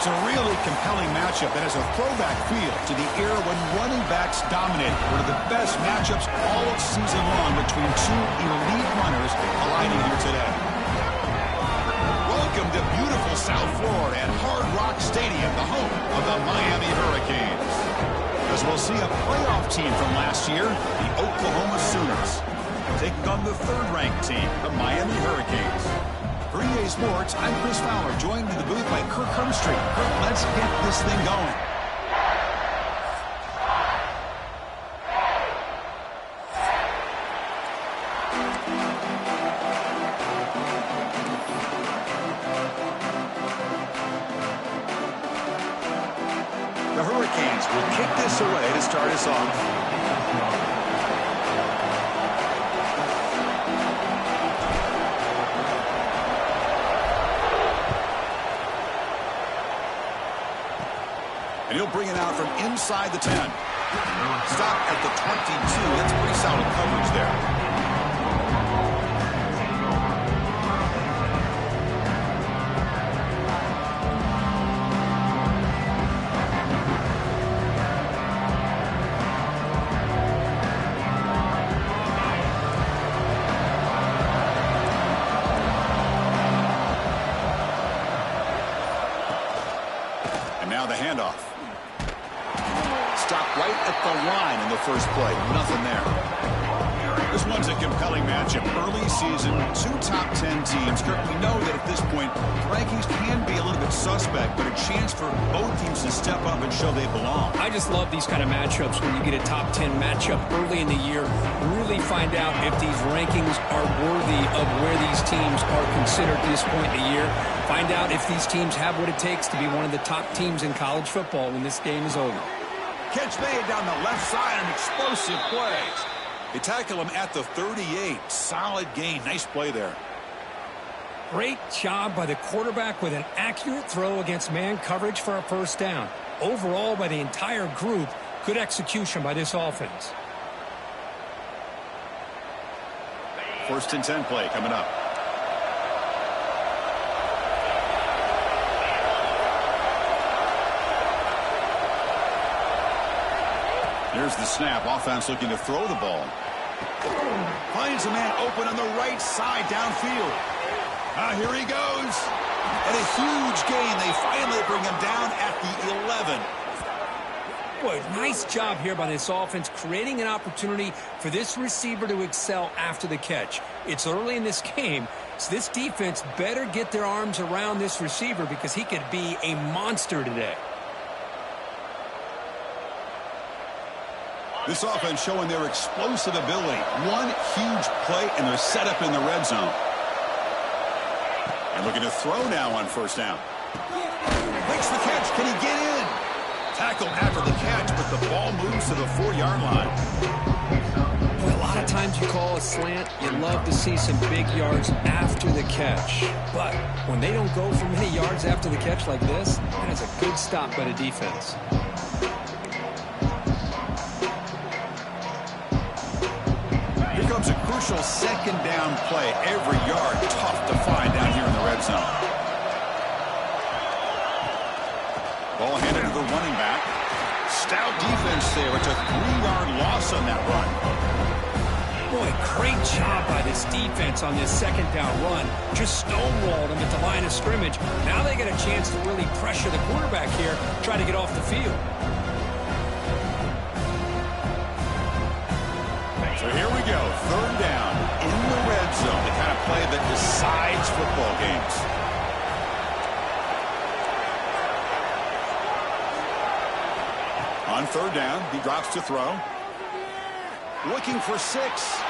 It's a really compelling matchup that has a throwback feel to the era when running backs dominated. One of the best matchups all season long between two elite runners colliding here today. Welcome to beautiful South Florida at Hard Rock Stadium, the home of the Miami Hurricanes. As we'll see a playoff team from last year, the Oklahoma Sooners, taking on the third-ranked team, the Miami Hurricanes. For EA Sports, I'm Chris Fowler, joined in the booth by Kirk Hermstreet. Kirk, let's get this thing going. The Hurricanes will kick this away to start us off. And he'll bring it out from inside the 10. Stop at the 22. That's pretty solid coverage there. And now the handoff. Stop right at the line in the first play. Nothing there. This one's a compelling matchup. Early season, two top 10 teams. Kirk, we know that at this point, rankings can be a little bit suspect, but a chance for both teams to step up and show they belong. I just love these kind of matchups when you get a top 10 matchup early in the year. Really find out if these rankings are worthy of where these teams are considered at this point in the year. Find out if these teams have what it takes to be one of the top teams in college football when this game is over. Catch made down the left side on explosive plays. They tackle him at the 38. Solid gain. Nice play there. Great job by the quarterback with an accurate throw against man coverage for a first down. Overall, by the entire group, good execution by this offense. 1st and 10 play coming up. Here's the snap. Offense looking to throw the ball. Finds a man open on the right side downfield. Here he goes. And a huge gain. They finally bring him down at the 11. Boy, nice job here by this offense, creating an opportunity for this receiver to excel after the catch. It's early in this game, so this defense better get their arms around this receiver because he could be a monster today. This offense showing their explosive ability. One huge play, and they're set up in the red zone. And looking to throw now on first down. Makes the catch. Can he get in? Tackled after the catch, but the ball moves to the 4-yard line. Well, a lot of times you call a slant, you love to see some big yards after the catch. But when they don't go for many yards after the catch like this, that is a good stop by the defense. Here comes a crucial second down play. Every yard tough to find down here in the red zone. Ball handed to the running back. Stout defense there. It's a 3-yard loss on that run. Boy, great job by this defense on this second down run. Just stonewalled him at the line of scrimmage. Now they get a chance to really pressure the quarterback here, try to get off the field. So here we go, 3rd down in the red zone, the kind of play that decides football games. On 3rd down, he drops to throw. Looking for 6.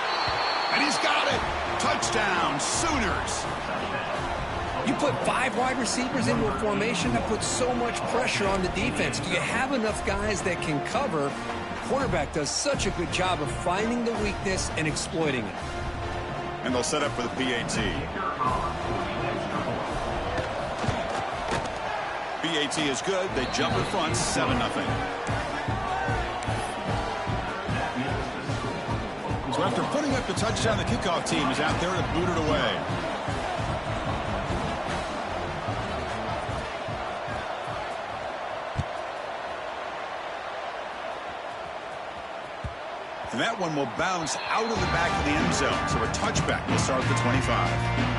And he's got it. Touchdown, Sooners. You put 5 wide receivers into a formation that puts so much pressure on the defense. Do you have enough guys that can cover? Quarterback does such a good job of finding the weakness and exploiting it. And they'll set up for the PAT. PAT is good. They jump in front, 7-0. So after putting up the touchdown, the kickoff team is out there to boot it away. And that one will bounce out of the back of the end zone. So a touchback will start the 25.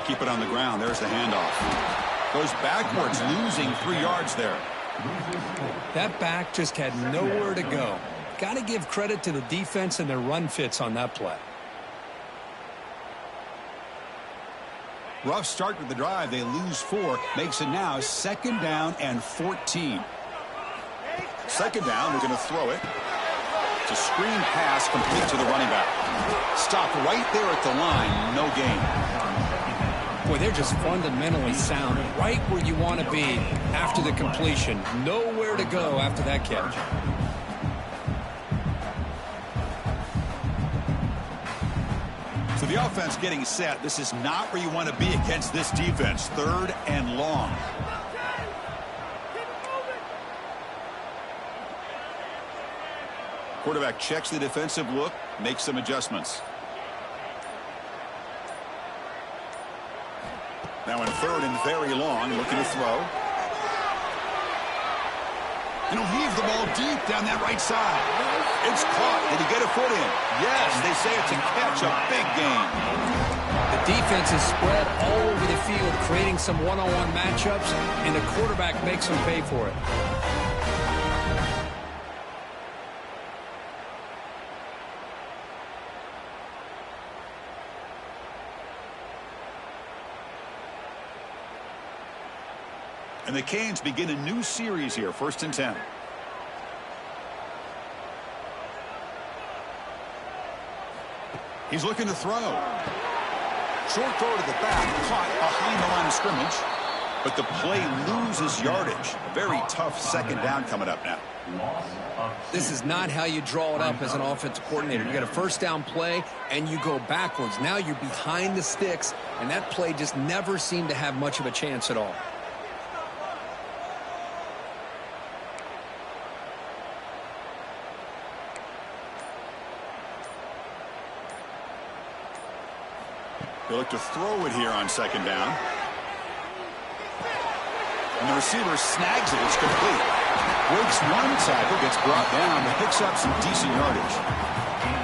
Keep it on the ground. There's the handoff. Goes backwards, losing 3 yards there. That back just had nowhere to go. Got to give credit to the defense and their run fits on that play. Rough start to the drive. They lose 4. Makes it now 2nd down and 14. 2nd down. They're going to throw it. It's a screen pass complete to the running back. Stop right there at the line. No gain. Boy, they're just fundamentally sound, right where you want to be after the completion. Nowhere to go after that catch. So the offense getting set. This is not where you want to be against this defense. 3rd and long. Quarterback checks the defensive look, makes some adjustments. Now in 3rd and very long, looking to throw. And he'll heave the ball deep down that right side. It's caught. Did he get a foot in? Yes, they say it's a catch, a big gain. The defense is spread all over the field, creating some one-on-one matchups, and the quarterback makes them pay for it. And the Canes begin a new series here, 1st and 10. He's looking to throw. Short throw to the back, caught behind the line of scrimmage. But the play loses yardage. Very tough 2nd down coming up now. This is not how you draw it up as an offensive coordinator. You got a 1st down play, and you go backwards. Now you're behind the sticks, and that play just never seemed to have much of a chance at all. They look to throw it here on 2nd down. And the receiver snags it. It's complete. Breaks one tackle, gets brought down, but picks up some decent yardage.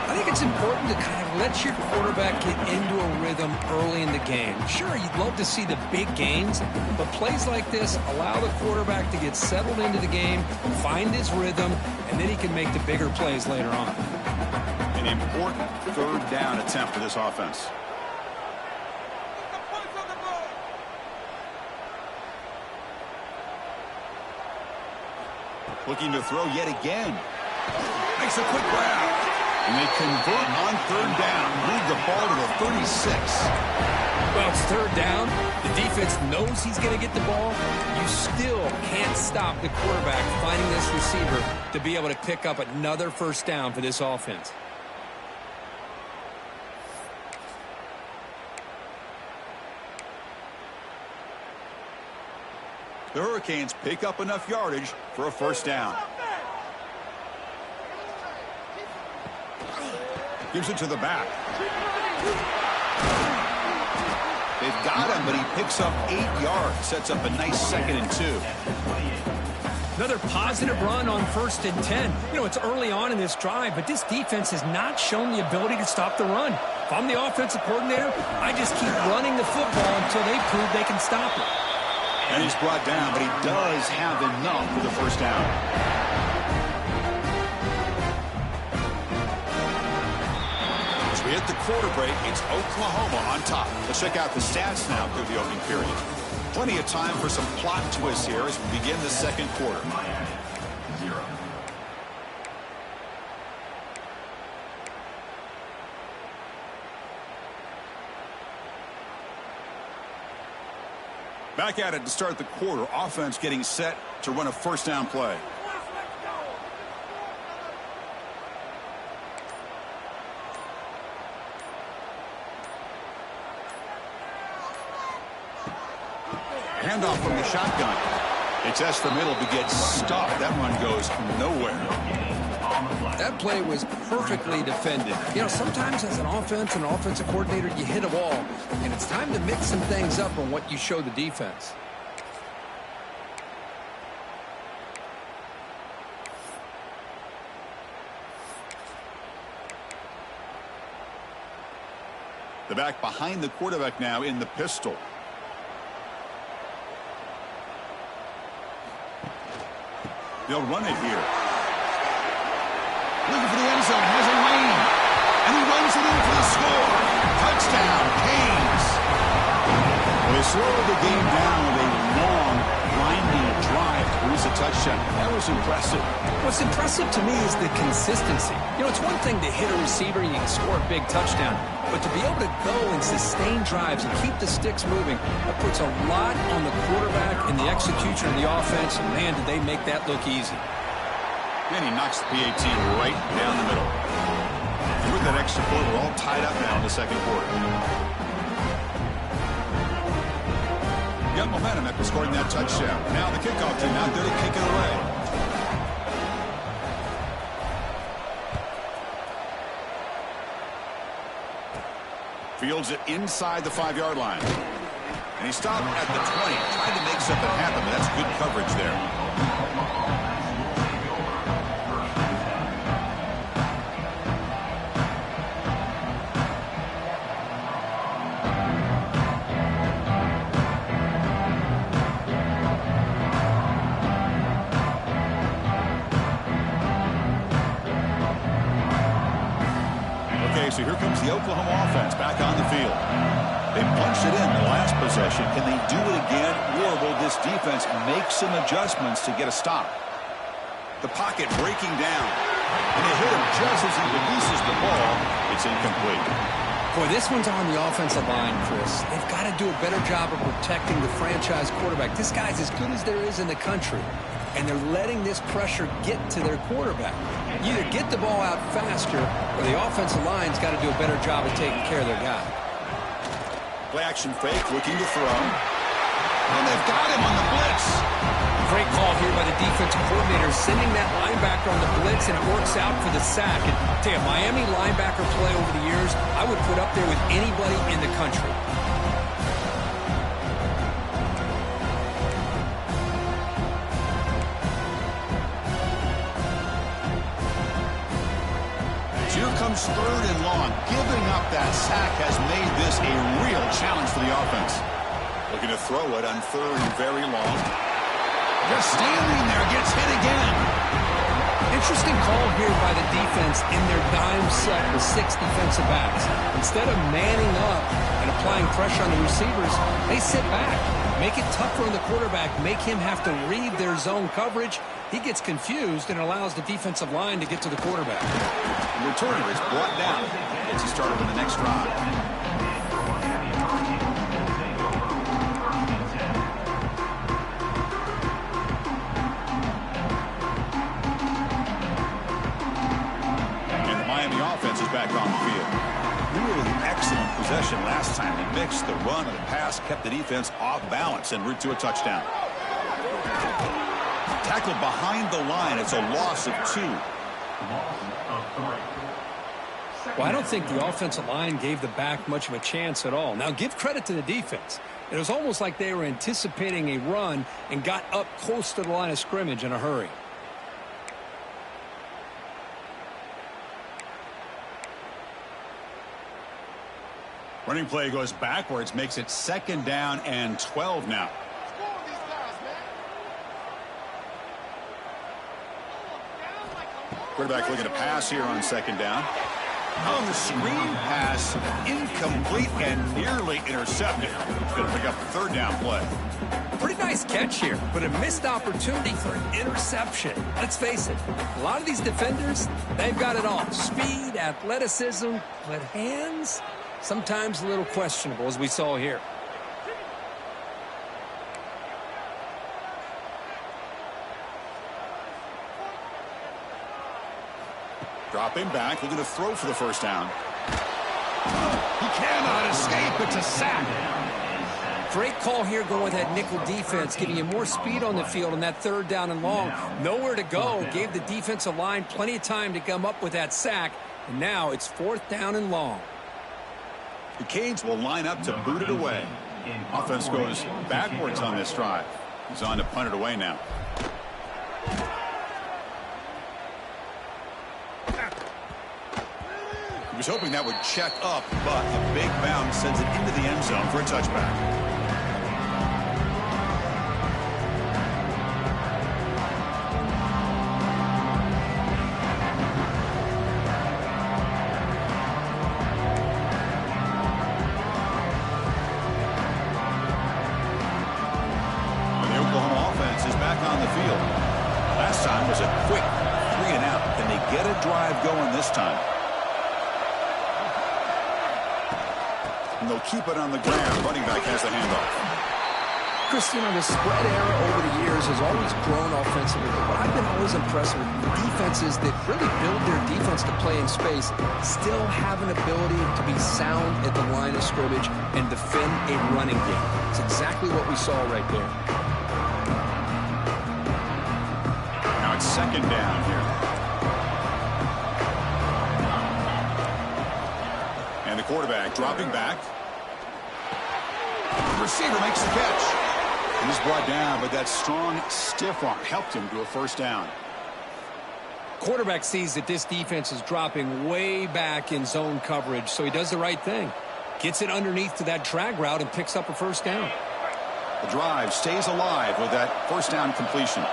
I think it's important to kind of let your quarterback get into a rhythm early in the game. Sure, you'd love to see the big gains, but plays like this allow the quarterback to get settled into the game, find his rhythm, and then he can make the bigger plays later on. An important 3rd down attempt for this offense. Looking to throw yet again. Makes a quick grab. And they convert on 3rd down. Move the ball to the 36. Well, it's 3rd down. The defense knows he's going to get the ball. You still can't stop the quarterback finding this receiver to be able to pick up another 1st down for this offense. The Hurricanes pick up enough yardage for a 1st down. Gives it to the back. They've got him, but he picks up 8 yards. Sets up a nice 2nd and 2. Another positive run on 1st and 10. You know, it's early on in this drive, but this defense has not shown the ability to stop the run. If I'm the offensive coordinator, I just keep running the football until they prove they can stop it. And he's brought down, but he does have enough for the 1st down. As we hit the quarter break, it's Oklahoma on top. Let's check out the stats now through the opening period. Plenty of time for some plot twists here as we begin the 2nd quarter. Back at it to start the quarter. Offense getting set to run a 1st down play. Handoff from the shotgun. They test the middle, but gets stopped. That run goes nowhere. That play was perfectly defended. You know, sometimes as an offense and an offensive coordinator, you hit a wall, and it's time to mix some things up on what you show the defense. The back behind the quarterback now in the pistol. They'll run it here. Looking for the end zone. Has a lane. And he runs it in for the score. Touchdown, Canes. Well, they slowed the game down with a long, winding drive to produce a touchdown. That was impressive. What's impressive to me is the consistency. You know, it's one thing to hit a receiver and you can score a big touchdown. But to be able to go and sustain drives and keep the sticks moving, that puts a lot on the quarterback and the execution of the offense. And, man, did they make that look easy. And he knocks the PAT right down the middle. And with that extra point, we're all tied up now in the second quarter. Got momentum after scoring that touchdown. Now the kickoff team out there to kick it away. Fields it inside the 5-yard line. And he stopped at the 20. Tried to make something happen, but that's good coverage there. So here comes the Oklahoma offense back on the field. They punched it in the last possession. Can they do it again, or will this defense make some adjustments to get a stop? The pocket breaking down. And they hit him just as he releases the ball. It's incomplete. Boy, this one's on the offensive line, Chris. They've got to do a better job of protecting the franchise quarterback. This guy's as good as there is in the country. And they're letting this pressure get to their quarterback. You either get the ball out faster, or the offensive line's got to do a better job of taking care of their guy. Play action fake, looking to throw. And they've got him on the blitz. Great call here by the defensive coordinator, sending that linebacker on the blitz, and it works out for the sack. And tell you, Miami linebacker play over the years, I would put up there with anybody in the country. Comes 3rd and long. Giving up that sack has made this a real challenge for the offense. Looking to throw it on 3rd and very long. Just standing there, gets hit again. Interesting call here by the defense in their dime set with 6 defensive backs. Instead of manning up and applying pressure on the receivers, they sit back, make it tougher on the quarterback, make him have to read their zone coverage. He gets confused and allows the defensive line to get to the quarterback. The returner is brought down. Gets you started with the next drive. And the Miami offense is back on the field. Really excellent possession last time. They mixed the run and the pass, kept the defense off balance en route to a touchdown. Tackled behind the line. It's a loss of 2. Well, I don't think the offensive line gave the back much of a chance at all. Now, give credit to the defense. It was almost like they were anticipating a run and got up close to the line of scrimmage in a hurry. Running play goes backwards, makes it 2nd down and 12 now. Quarterback looking to pass here on 2nd down. On the screen pass, incomplete and nearly intercepted. Going to pick up the 3rd down play. Pretty nice catch here, but a missed opportunity for an interception. Let's face it, a lot of these defenders, they've got it all. Speed, athleticism, but hands, sometimes a little questionable, as we saw here. Dropping back, looking to throw for the 1st down. He cannot escape. It's a sack. Great call here going with that nickel defense, giving you more speed on the field on that third down and long. Nowhere to go. Gave the defensive line plenty of time to come up with that sack. And now it's 4th down and long. The Canes will line up to boot it away. Offense goes backwards on this drive. He's on to punt it away now. He was hoping that would check up, but a big bounce sends it into the end zone for a touchback. Going this time. And they'll keep it on the ground. Running back has the handoff. Chris, the spread era over the years has always grown offensively, but what I've been always impressed with defenses that really build their defense to play in space still have an ability to be sound at the line of scrimmage and defend a running game. It's exactly what we saw right there. Now it's 2nd down here. And the quarterback dropping back. The receiver makes the catch. And he's brought down, but that strong, stiff arm helped him to a 1st down. Quarterback sees that this defense is dropping way back in zone coverage, so he does the right thing. Gets it underneath to that drag route and picks up a 1st down. The drive stays alive with that 1st down completion.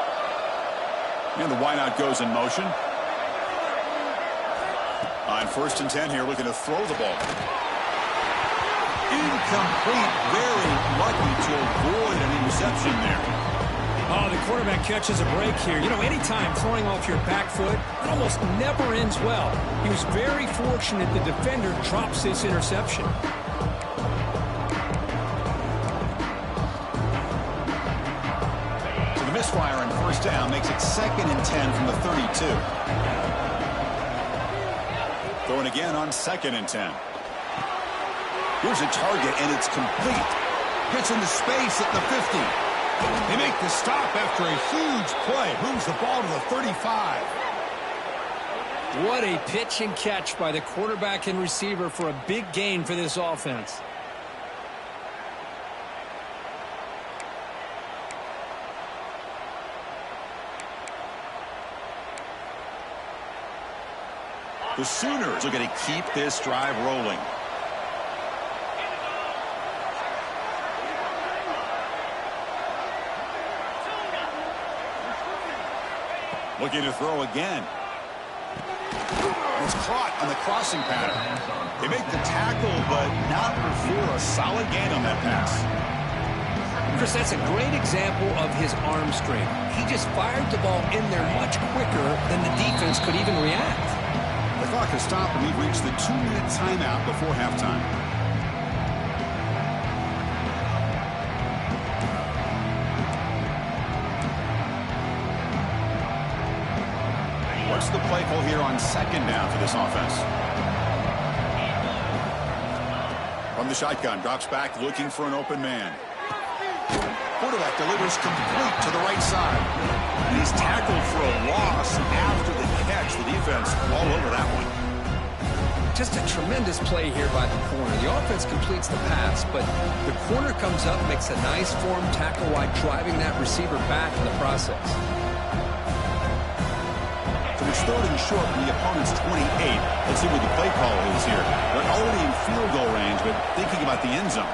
And the wideout goes in motion. On 1st and 10 here, looking to throw the ball. Incomplete. Very lucky to avoid an interception there. Oh, the quarterback catches a break here. Anytime throwing off your back foot, it almost never ends well. He was very fortunate the defender drops this interception. So the misfire on 1st down makes it 2nd and 10 from the 32. Throwing again on 2nd and 10. Here's a target, and it's complete. Gets into space at the 50. They make the stop after a huge play. Moves the ball to the 35. What a pitch and catch by the quarterback and receiver for a big gain for this offense. The Sooners are going to keep this drive rolling. Looking to throw again. It's caught on the crossing pattern. They make the tackle, but not before a solid gain on that pass. Chris, that's a great example of his arm strength. He just fired the ball in there much quicker than the defense could even react. The clock has stopped, and we've reached the 2-minute timeout before halftime. What's the play call here on 2nd down for this offense? From the shotgun, drops back, looking for an open man. Quarterback delivers complete to the right side. And he's tackled for a loss after the catch. The defense all over that one. Just a tremendous play here by the corner. The offense completes the pass, but the corner comes up, makes a nice form tackle while driving that receiver back in the process. So it's 3rd and short from the opponent's 28. Let's see what the play call is here. They're already in field goal range, but thinking about the end zone.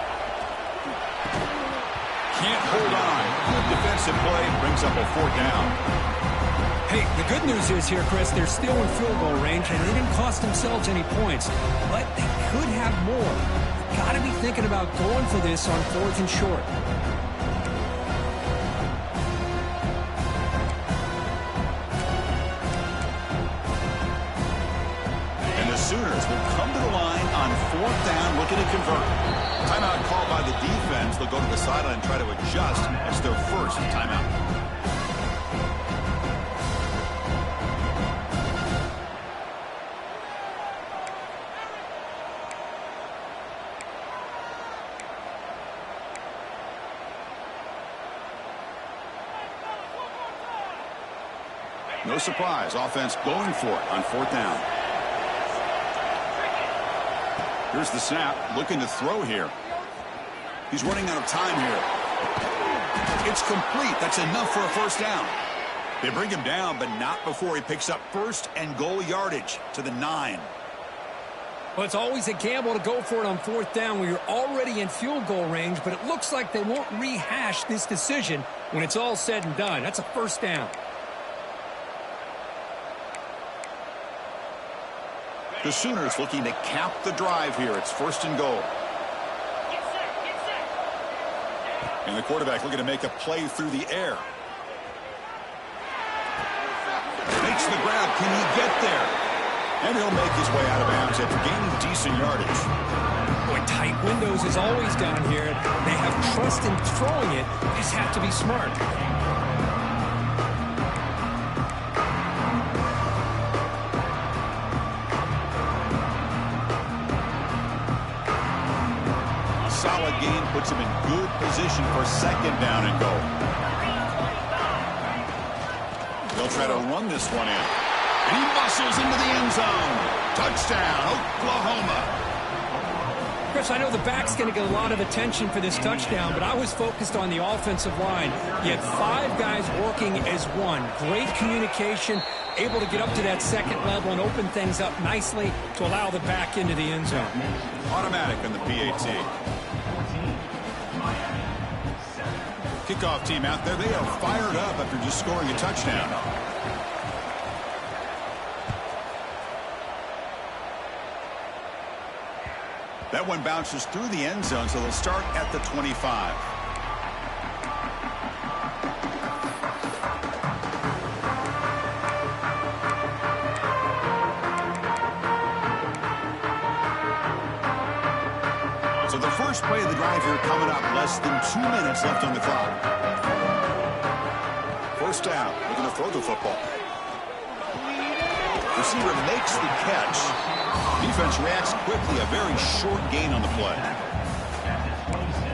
Can't hold on. Good defensive play. Brings up a 4th down. Hey, the good news is here, Chris, they're still in field goal range, and they didn't cost themselves any points. But they could have more. Got to be thinking about going for this on 4th and short. Sooners will come to the line on 4th down, looking to convert. Timeout called by the defense. They'll go to the sideline and try to adjust as their first timeout. No surprise, offense going for it on 4th down. Here's the snap, looking to throw here. He's running out of time here. It's complete. That's enough for a 1st down. They bring him down, but not before he picks up 1st and goal yardage to the 9. Well, it's always a gamble to go for it on 4th down when you're already in field goal range, but it looks like they won't rehash this decision when it's all said and done. That's a 1st down. The Sooners looking to cap the drive here. It's 1st and goal. And the quarterback looking to make a play through the air. Makes the grab. Can he get there? And he'll make his way out of bounds after gaining decent yardage. Boy, tight windows is always down here. They have trust in throwing it. You just have to be smart. Solid game puts him in good position for 2nd down and goal. They'll try to run this one in. And he muscles into the end zone. Touchdown, Oklahoma. Chris, I know the back's going to get a lot of attention for this touchdown, but I was focused on the offensive line. You had 5 guys working as one. Great communication, able to get up to that 2nd level and open things up nicely to allow the back into the end zone. Automatic on the PAT. Kickoff team out there. They are fired up after just scoring a touchdown. That one bounces through the end zone, so they'll start at the 25. So the first play of the drive here coming up, less than 2 minutes left on the clock. 1st down, looking to throw the football. Receiver makes the catch. Defense reacts quickly, a very short gain on the play.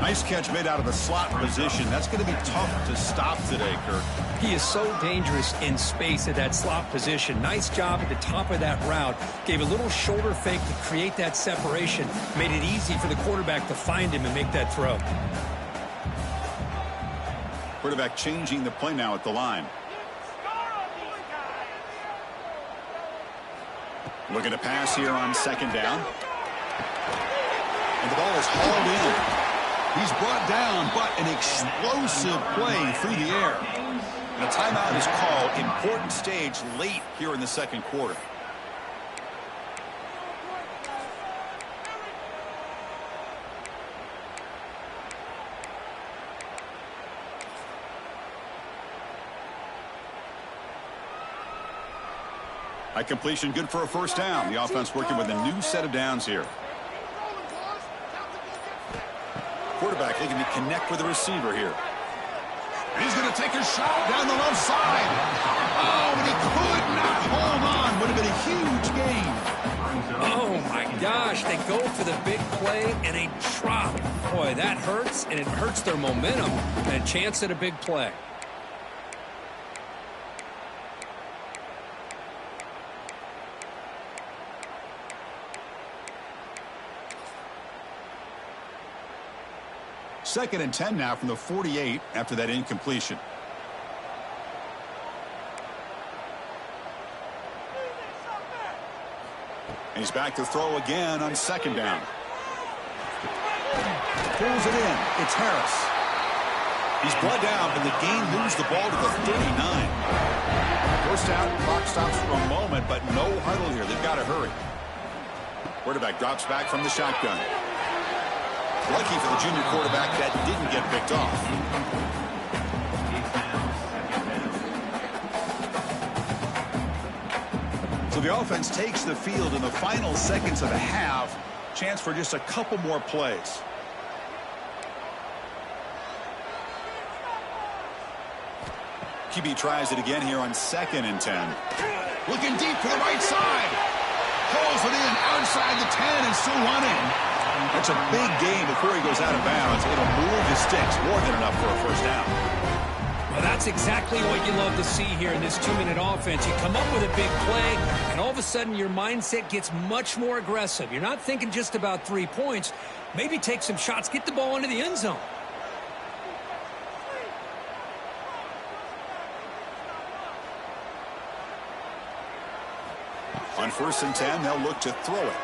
Nice catch made out of the slot position. That's going to be tough to stop today, Kirk. He is so dangerous in space at that slot position. Nice job at the top of that route. Gave a little shoulder fake to create that separation. Made it easy for the quarterback to find him and make that throw. Quarterback changing the play now at the line. Looking to pass here on 2nd down. And the ball is hauled in. He's brought down, but an explosive play through the air. And a timeout is called. Important stage late here in the 2nd quarter. By completion, good for a 1st down. The offense working with a new set of downs here. Quarterback looking to connect with the receiver here. And he's going to take a shot down the left side. Oh, and he could not hold on. Would have been a huge gain. Oh, my gosh. They go for the big play, and they drop. Boy, that hurts, and it hurts their momentum. And a chance at a big play. Second and 10 now from the 48 after that incompletion. And he's back to throw again on 2nd down. Pulls it in. It's Harris. He's brought down, but the gain moves the ball to the 39. 1st down, clock stops for a moment, but no huddle here. They've got to hurry. Quarterback drops back from the shotgun. Lucky for the junior quarterback that didn't get picked off. So the offense takes the field in the final seconds of the half. Chance for just a couple more plays. QB tries it again here on 2nd and 10. Looking deep to the right side. Pulls it in outside the 10 and still running. That's a big gain before he goes out of bounds. It'll move the sticks, more than enough for a 1st down. Well, that's exactly what you love to see here in this 2-minute offense. You come up with a big play, and all of a sudden your mindset gets much more aggressive. You're not thinking just about 3 points. Maybe take some shots, get the ball into the end zone. On 1st and 10, they'll look to throw it.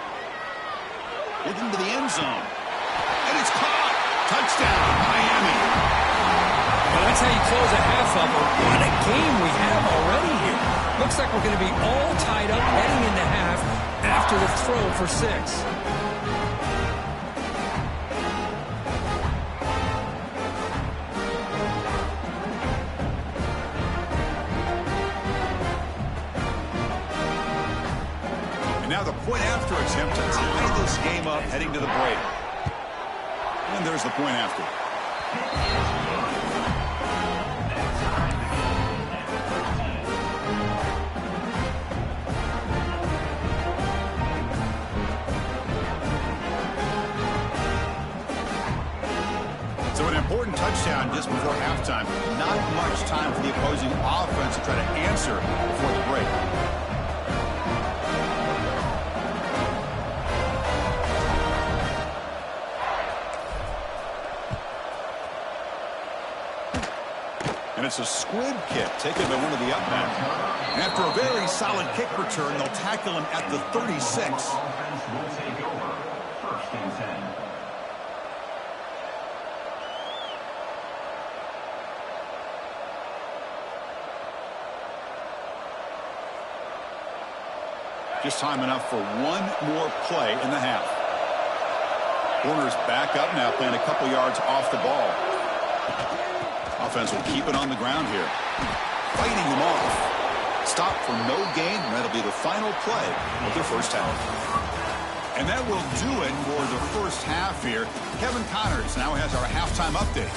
Looking to the end zone. And it's caught. Touchdown, Miami. Well, that's how you close a half up. What a game we have already here. Looks like we're going to be all tied up heading into half after the throw for 6. And now the point after attempt to tie this game up heading to the break. And there's the point after. So an important touchdown just before halftime. Not much time for the opposing offense to try to answer before the break. And it's a squib kick taken by one of the up men. And after a very solid kick return, they'll tackle him at the 36. Will take over. 1st and 10. Just time enough for one more play in the half. Corners back up now, playing a couple yards off the ball. Offense will keep it on the ground here. Fighting them off. Stop for no gain, and that'll be the final play of the first half. And that will do it for the first half here. Kevin Connors now has our halftime update.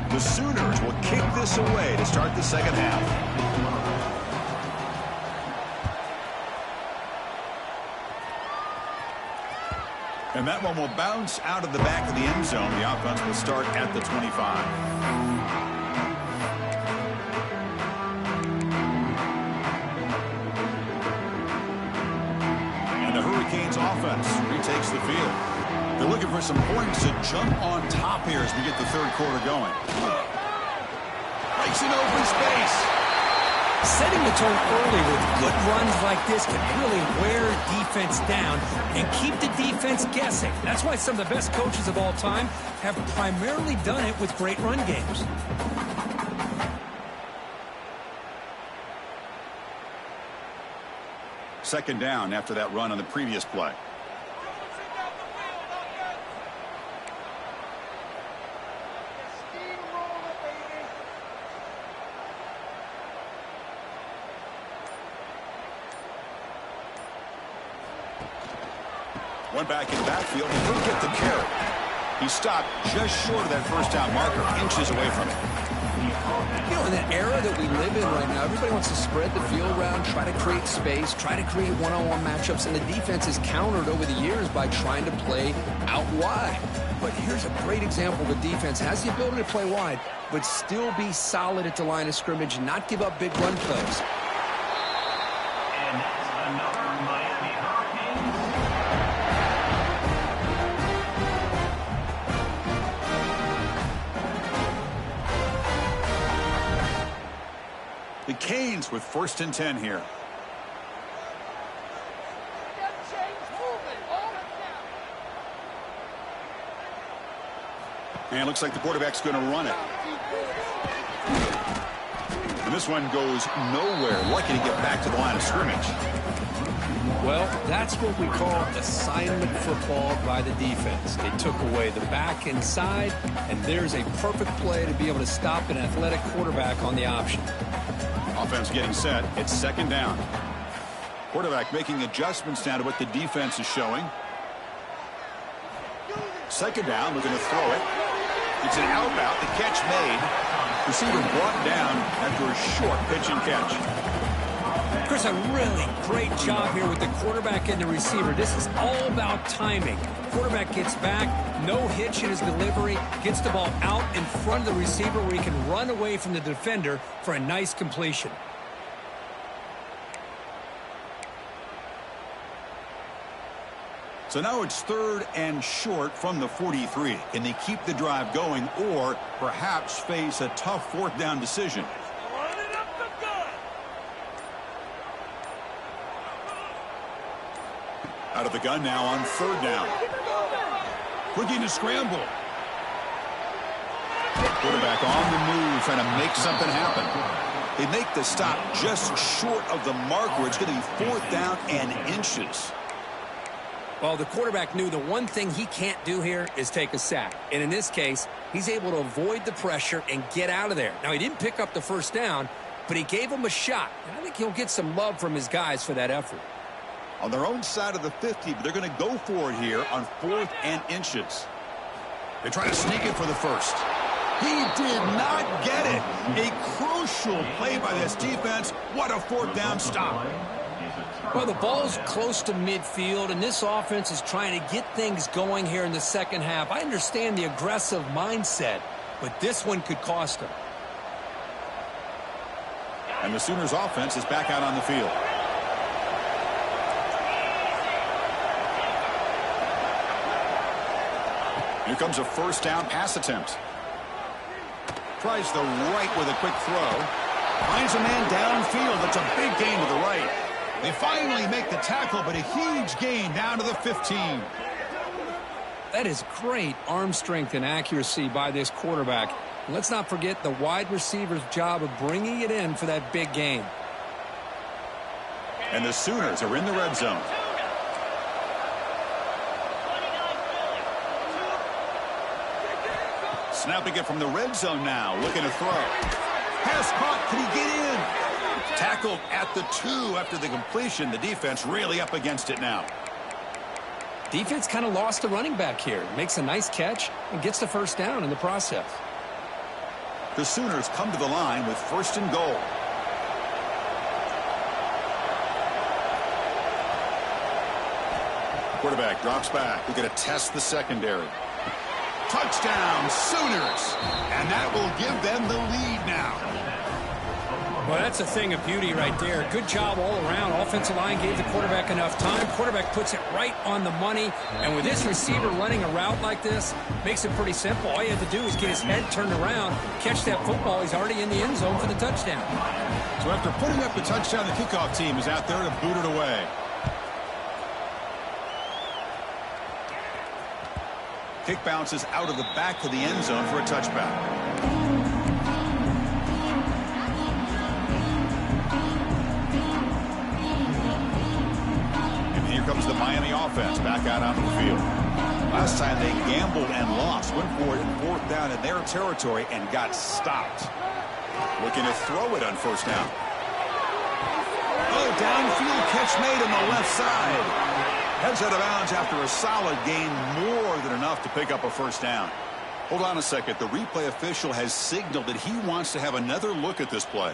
The Sooners will kick this away to start the second half. And that one will bounce out of the back of the end zone. The offense will start at the 25. And the Hurricanes offense retakes the field. They're looking for some points to jump on top here as we get the third quarter going. Breaks in open space. Setting the tone early with good runs like this can really wear defense down and keep the defense guessing. That's why some of the best coaches of all time have primarily done it with great run games. Second down after that run on the previous play. Went back in the backfield. He didn't get the carry. He stopped just short of that first down marker, inches away from it. You know, in the era that we live in right now, everybody wants to spread the field around, try to create space, try to create one-on-one matchups, and the defense is countered over the years by trying to play out wide. But here's a great example. The defense has the ability to play wide, but still be solid at the line of scrimmage and not give up big run plays. And another Miami Hurricanes. The Canes with 1st and 10 here. And it looks like the quarterback's going to run it. And this one goes nowhere. Lucky to get back to the line of scrimmage. Well, that's what we call assignment football by the defense. They took away the back inside, and there's a perfect play to be able to stop an athletic quarterback on the option. Offense getting set. It's second down. Quarterback making adjustments now to what the defense is showing. Second down, we're going to throw it. It's an out route. The catch made. Receiver brought down after a short pitch and catch. Chris, a really great job here with the quarterback and the receiver. This is all about timing. Quarterback gets back, no hitch in his delivery, gets the ball out in front of the receiver where he can run away from the defender for a nice completion. So now it's 3rd and short from the 43. Can they keep the drive going or perhaps face a tough 4th down decision? Out of the gun now on 3rd down. Looking to scramble. Quarterback on the move, trying to make something happen. They make the stop just short of the mark where it's going to be 4th down and inches. Well, the quarterback knew the one thing he can't do here is take a sack. And in this case, he's able to avoid the pressure and get out of there. Now, he didn't pick up the 1st down, but he gave him a shot. And I think he'll get some love from his guys for that effort. On their own side of the 50, but they're going to go for it here on 4th and inches. They try to sneak it for the 1st. He did not get it. A crucial play by this defense. What a 4th down stop. Well, the ball's close to midfield, and this offense is trying to get things going here in the 2nd half. I understand the aggressive mindset, but this one could cost them. And the Sooners offense is back out on the field. Here comes a 1st down pass attempt. Tries the right with a quick throw. Finds a man downfield. That's a big gain to the right. They finally make the tackle, but a huge gain down to the 15. That is great arm strength and accuracy by this quarterback. Let's not forget the wide receiver's job of bringing it in for that big gain. And the Sooners are in the red zone. Snapping it from the red zone now, looking to throw. Pass caught, can he get in? Tackled at the 2 after the completion. The defense really up against it now. Defense kind of lost the running back here. Makes a nice catch and gets the 1st down in the process. The Sooners come to the line with 1st and goal. Quarterback drops back. We're going to test the secondary. Touchdown, Sooners. And that will give them the lead now. Well, that's a thing of beauty right there. Good job all around. Offensive line gave the quarterback enough time. Quarterback puts it right on the money. And with this receiver running a route like this, makes it pretty simple. All you have to do is get his head turned around, catch that football. He's already in the end zone for the touchdown. So after putting up the touchdown, the kickoff team is out there to boot it away. Kick bounces out of the back of the end zone for a touchback. Comes the Miami offense back out onto the field. Last time they gambled and lost. Went for it in 4th down in their territory and got stopped. Looking to throw it on 1st down. Oh, downfield catch made on the left side. Heads out of bounds after a solid gain, more than enough to pick up a 1st down. Hold on a second. The replay official has signaled that he wants to have another look at this play.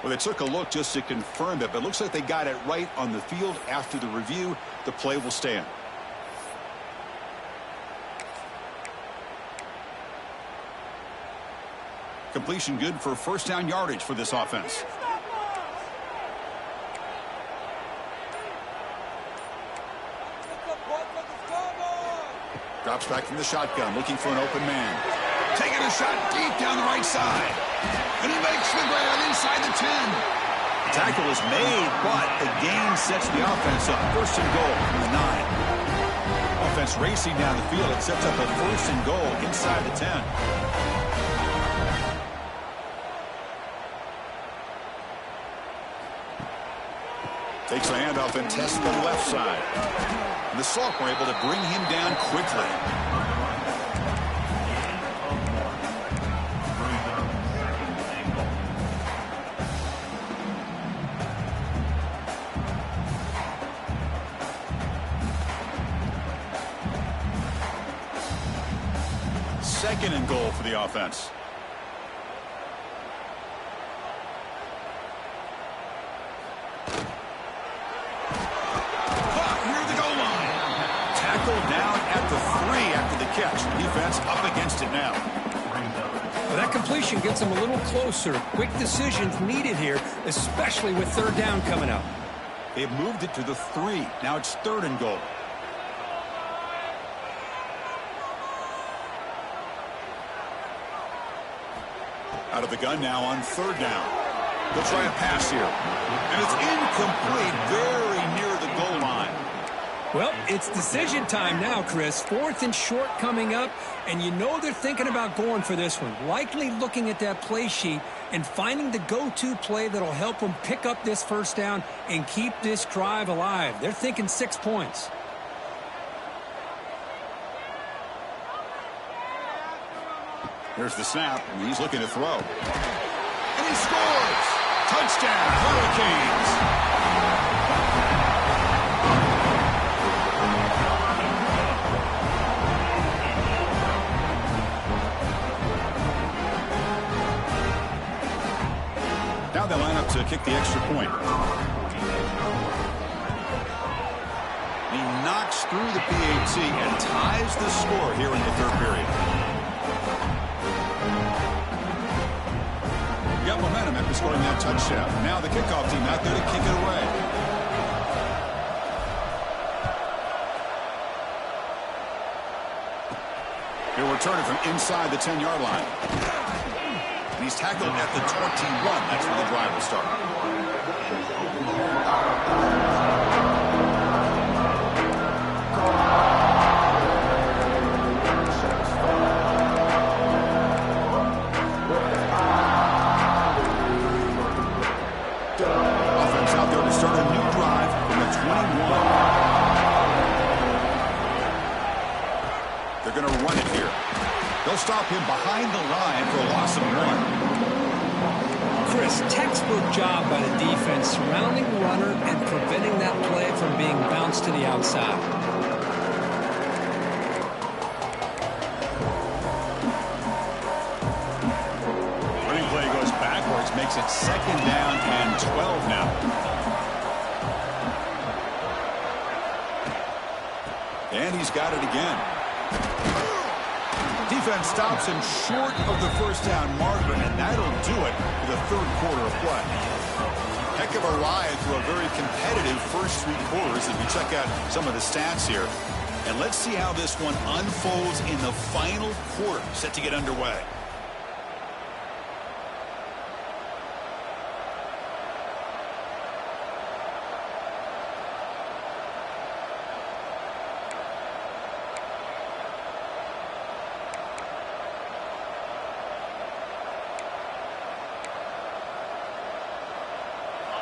Well, they took a look just to confirm it, but it looks like they got it right on the field. After the review, the play will stand. Completion good for 1st down yardage for this offense. Drops back from the shotgun, looking for an open man. Taking a shot deep down the right side. And he makes the grab inside the 10. Tackle is made, but the gain sets the offense up. 1st and goal from the 9. Offense racing down the field. It sets up a 1st and goal inside the 10. Takes a handoff and tests the left side. And the sophomore able to bring him down quickly. Second and goal for the offense. against it now. Well, that completion gets them a little closer. Quick decisions needed here, especially with third down coming up. They've moved it to the 3. Now it's 3rd and goal. Out of the gun now on 3rd down. They'll try a pass here. And it's incomplete, very near the goal line. Well, it's decision time now, Chris. 4th and short coming up, and you know they're thinking about going for this one. Likely looking at that play sheet and finding the go-to play that'll help them pick up this first down and keep this drive alive. They're thinking 6 points. Here's the snap, and he's looking to throw. And he scores! Touchdown, Hurricanes! Now they line up to kick the extra point. He knocks through the PAT and ties the score here in the 3rd period. Got momentum after scoring that touchdown. Now the kickoff team out there to kick it away. He'll return it from inside the 10-yard line. And he's tackled at the 21. That's where the drive will start. Offense out there to start a new drive from the 21. They're going to run it here. They'll stop him behind the line for a loss of 1. Chris, textbook job by the defense surrounding the runner and preventing that play from being bounced to the outside. Running play goes backwards, makes it 2nd down and 12 now. And he's got it again. Defense stops him short of the first down marker, and that'll do it for the 3rd quarter of play. Heck of a ride through a very competitive first 3 quarters as we check out some of the stats here. And let's see how this one unfolds in the final quarter, set to get underway.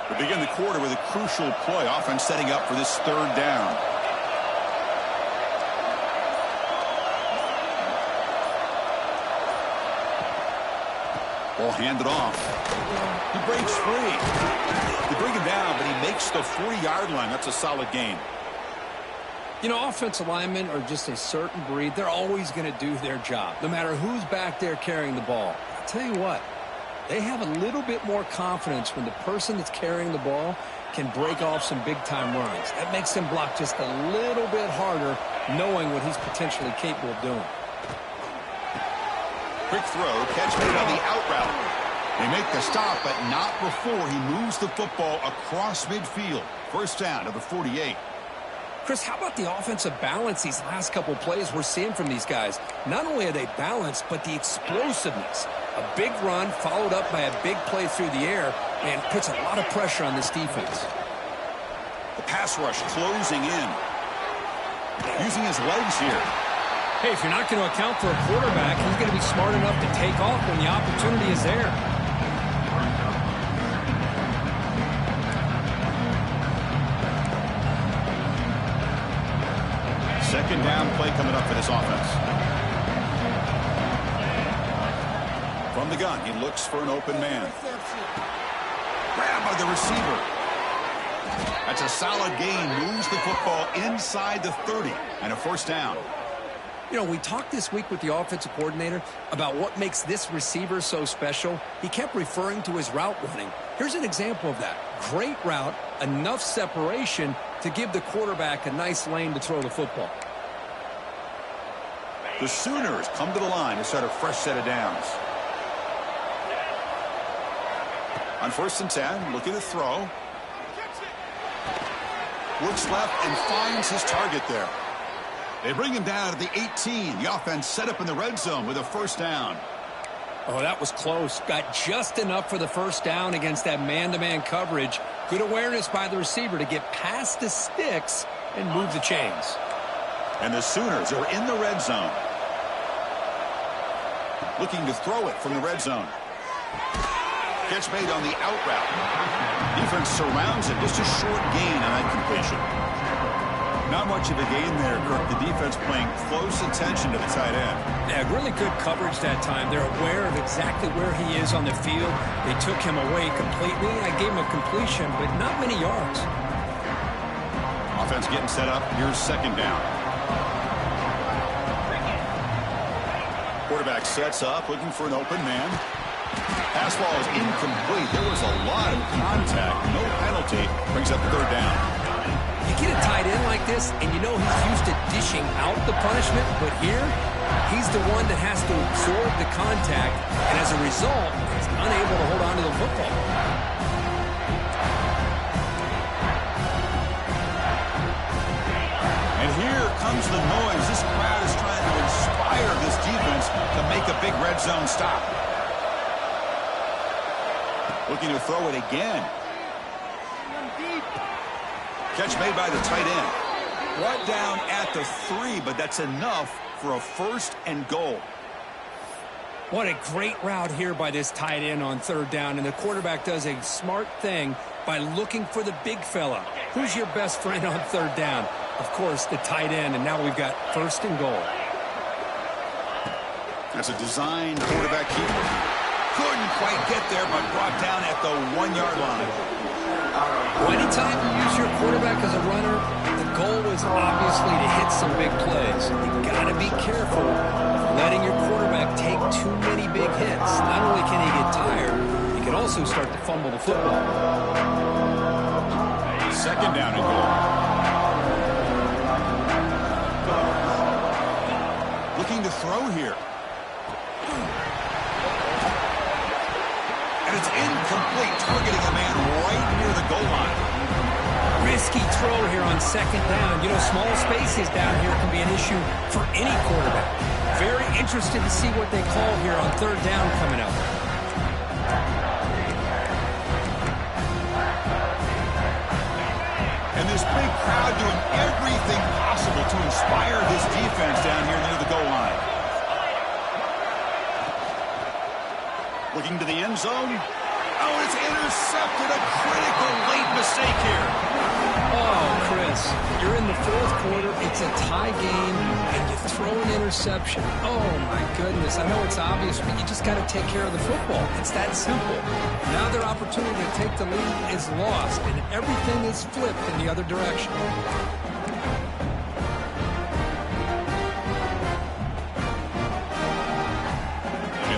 We begin the quarter with a crucial play. Offense setting up for this 3rd down. Ball handed off. He breaks free. They bring him down, but he makes the 40-yard line. That's a solid gain. You know, offensive linemen are just a certain breed. They're always going to do their job, no matter who's back there carrying the ball. I'll tell you what. They have a little bit more confidence when the person that's carrying the ball can break off some big-time runs. That makes them block just a little bit harder, knowing what he's potentially capable of doing. Quick throw, catch made on the out route. They make the stop, but not before he moves the football across midfield. First down to the 48. Chris, how about the offensive balance these last couple plays we're seeing from these guys? Not only are they balanced, but the explosiveness. A big run followed up by a big play through the air and puts a lot of pressure on this defense. The pass rush closing in. Using his legs here. Hey, if you're not going to account for a quarterback, he's going to be smart enough to take off when the opportunity is there. Second down play coming up for this offense. From the gun, he looks for an open man. Grabbed by the receiver. That's a solid gain. Moves the football inside the 30 and a first down. You know, we talked this week with the offensive coordinator about what makes this receiver so special. He kept referring to his route running. Here's an example of that. Great route, enough separation to give the quarterback a nice lane to throw the football. The Sooners come to the line to start a fresh set of downs. On 1st and 10, looking to throw. Looks left and finds his target there. They bring him down to the 18. The offense set up in the red zone with a first down. Oh, that was close. Got just enough for the first down against that man-to-man coverage. Good awareness by the receiver to get past the sticks and move the chains. And the Sooners are in the red zone. Looking to throw it from the red zone. Catch made on the out route. Defense surrounds it. Just a short gain on that completion. Not much of a gain there, Kirk. The defense paying close attention to the tight end. Yeah, really good coverage that time. They're aware of exactly where he is on the field. They took him away completely. I gave him a completion, but not many yards. Offense getting set up. Here's 2nd down. Quarterback sets up, looking for an open man. Pass ball is incomplete. There was a lot of contact. No penalty. Brings up 3rd down. You get a tight end like this, and you know he's used to dishing out the punishment, but here, he's the one that has to absorb the contact, and as a result, he's unable to hold on to the football. And here comes the noise. This crowd is trying to inspire this defense to make a big red zone stop. Looking to throw it again. Catch made by the tight end. Brought down at the 3, but that's enough for a 1st and goal. What a great route here by this tight end on 3rd down, and the quarterback does a smart thing by looking for the big fella. Who's your best friend on 3rd down? Of course, the tight end, and now we've got 1st and goal. That's a designed quarterback keeper. Couldn't quite get there, but brought down at the 1-yard line. Well, anytime you use your quarterback as a runner, the goal is obviously to hit some big plays. You got to be careful of letting your quarterback take too many big hits. Not only can he get tired, he can also start to fumble the football. 2nd down and goal. Looking to throw here. And it's incomplete, targeting a man right near the goal line. Risky throw here on 2nd down. You know, small spaces down here can be an issue for any quarterback. Very interested to see what they call here on 3rd down coming up. And this big crowd doing everything possible to inspire this defense down here near the goal line. Looking to the end zone. Oh, it's intercepted. A critical late mistake here. Oh, Chris, you're in the 4th quarter. It's a tie game, and you throw an interception. Oh, my goodness. I know it's obvious, but you just got to take care of the football. It's that simple. Now their opportunity to take the lead is lost, and everything is flipped in the other direction.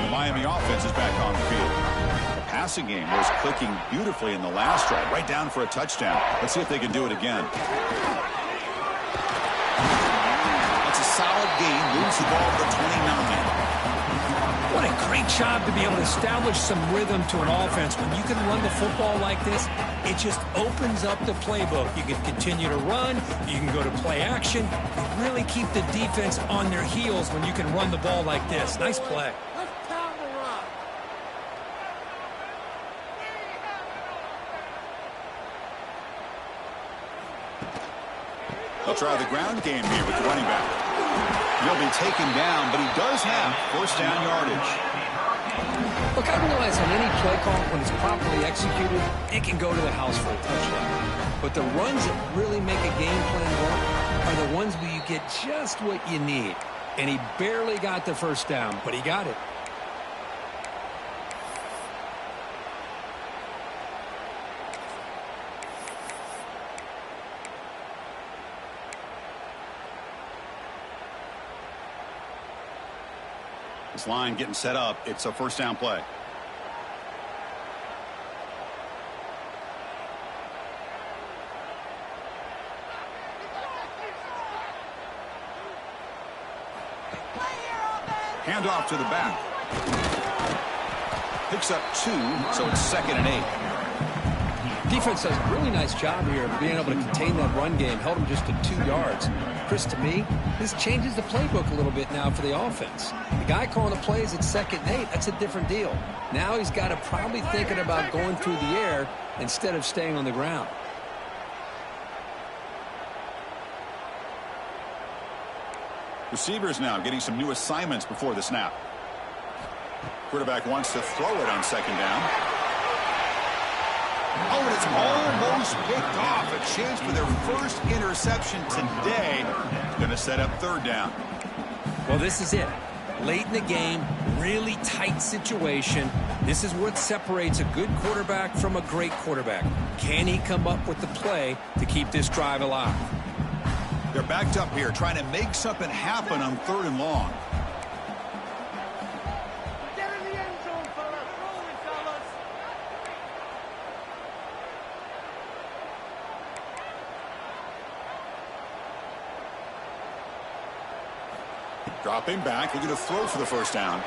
Miami offense is back on the field. The passing game was clicking beautifully in the last drive, right down for a touchdown. Let's see if they can do it again. That's a solid gain. Moves the ball to the 29. What a great job to be able to establish some rhythm to an offense. When you can run the football like this, it just opens up the playbook. You can continue to run. You can go to play action. You really keep the defense on their heels when you can run the ball like this. Nice play. They'll try the ground game here with the running back. He'll be taken down, but he does have 1st down yardage. Look, I realize on any play call, when it's properly executed, it can go to the house for a touchdown. But the runs that really make a game plan work are the ones where you get just what you need. And he barely got the 1st down, but he got it. This line getting set up. It's a 1st down play. Hand off to the back. Picks up 2, so it's 2nd and 8. Defense does a really nice job here of being able to contain that run game. Held him just to 2 yards. Chris, to me, this changes the playbook a little bit now for the offense. The guy calling the plays at 2nd and 8, that's a different deal. Now he's got to probably thinking about going through the air instead of staying on the ground. Receivers now getting some new assignments before the snap. Quarterback wants to throw it on 2nd down. Oh, and it's almost picked off. A chance for their first interception today. Going to set up 3rd down. Well, this is it. Late in the game, really tight situation. This is what separates a good quarterback from a great quarterback. Can he come up with the play to keep this drive alive? They're backed up here, trying to make something happen on 3rd and long. Get in the end zone, fellas. Roll it, fellas. Dropping back, looking to throw for the 1st down.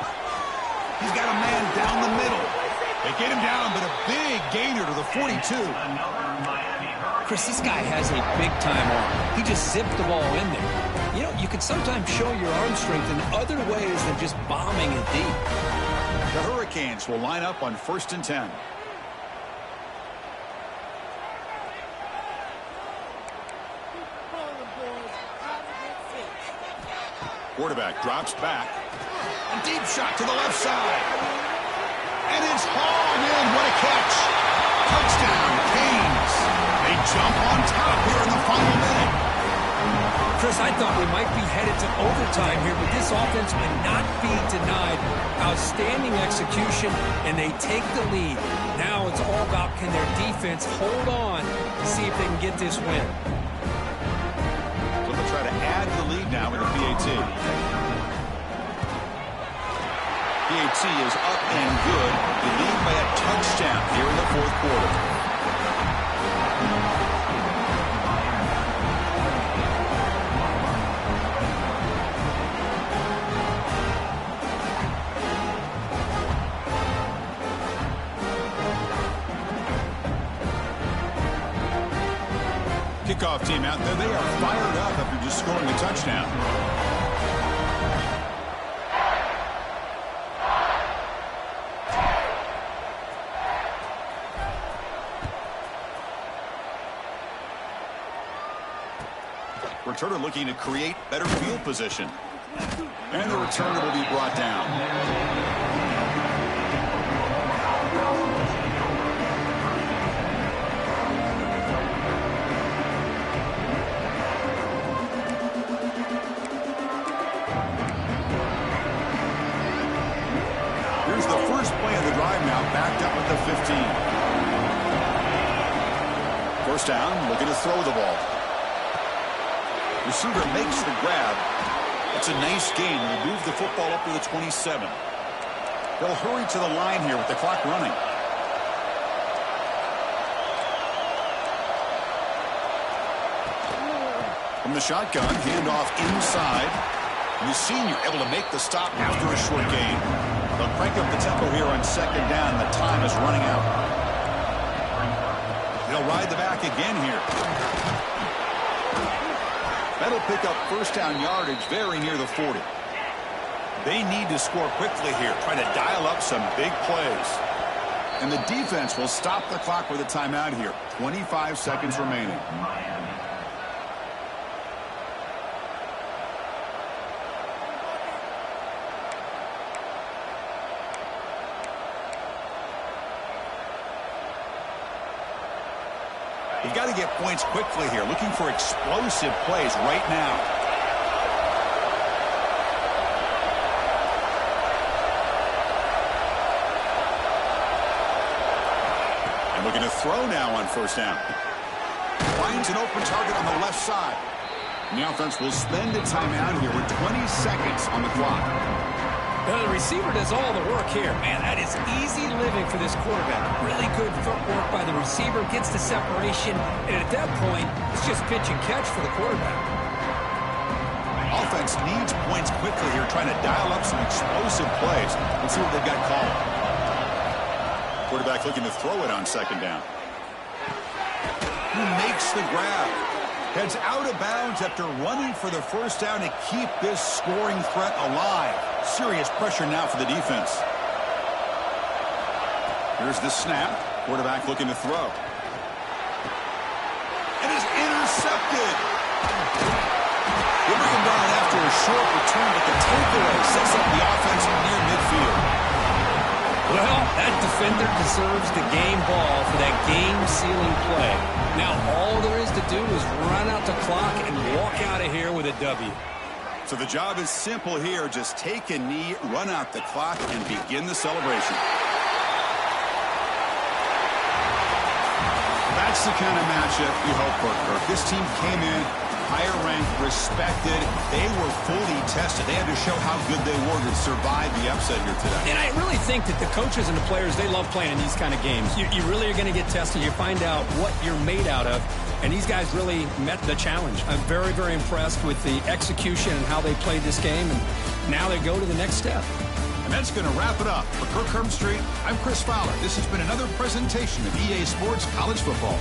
He's got a man down the middle. They get him down, but a big gainer to the 42. Chris, this guy has a big-time arm. He just zipped the ball in there. You know, you can sometimes show your arm strength in other ways than just bombing it deep. The Hurricanes will line up on 1st and 10. Quarterback drops back. A deep shot to the left side. And it's hauled in. What a catch. Touchdown, Canes. They jump on top here in the final minute. Chris, I thought we might be headed to overtime here, but this offense would not be denied. Outstanding execution, and they take the lead. Now it's all about can their defense hold on to see if they can get this win. So they'll try to add the lead now with a PAT. PAT is up and good. They lead by a touchdown here in the 4th quarter. Kickoff team out there. They are fired up after just scoring a touchdown. Returner looking to create better field position. And the returner will be brought down. Here's the first play of the drive now, backed up at the 15. 1st down, looking to throw the ball. Receiver makes the grab. It's a nice gain. We'll move the football up to the 27. They'll hurry to the line here with the clock running. From the shotgun, handoff inside. And the senior able to make the stop after a short gain. They'll crank up the tempo here on 2nd down. The time is running out. They'll ride the back again here. That'll pick up 1st down yardage very near the 40. They need to score quickly here, trying to dial up some big plays. And the defense will stop the clock with a timeout here. 25 seconds remaining. You've got to get points quickly here, looking for explosive plays right now. And looking to throw now on 1st down. Finds an open target on the left side. And the offense will spend a timeout here with 20 seconds on the clock. Well, the receiver does all the work here. Man, that is easy living for this quarterback. Really good footwork by the receiver, gets the separation, and at that point, it's just pitch and catch for the quarterback. offense needs points quickly here, trying to dial up some explosive plays. Let's see what they've got called. Quarterback looking to throw it on second down. Who makes the grab? Heads out of bounds after running for the first down to keep this scoring threat alive. Serious pressure now for the defense. Here's the snap. Quarterback looking to throw. And is intercepted. They bring him down after a short return, but the takeaway sets up the offense near midfield. Well, that defender deserves the game ball for that game-sealing play. Now, all there is to do is run out the clock and walk out of here with a W. So the job is simple here. Just take a knee, run out the clock, and begin the celebration. That's the kind of matchup you hope for, Kirk. This team came in higher ranked, respected. They were fully tested. They had to show how good they were to survive the upset here today. And I really think that the coaches and the players, they love playing in these kind of games. You really are going to get tested. You find out what you're made out of. And these guys really met the challenge. I'm very, very impressed with the execution and how they played this game. And now they go to the next step. And that's going to wrap it up. For Kirk Herbstreit, I'm Chris Fowler. This has been another presentation of EA Sports College Football.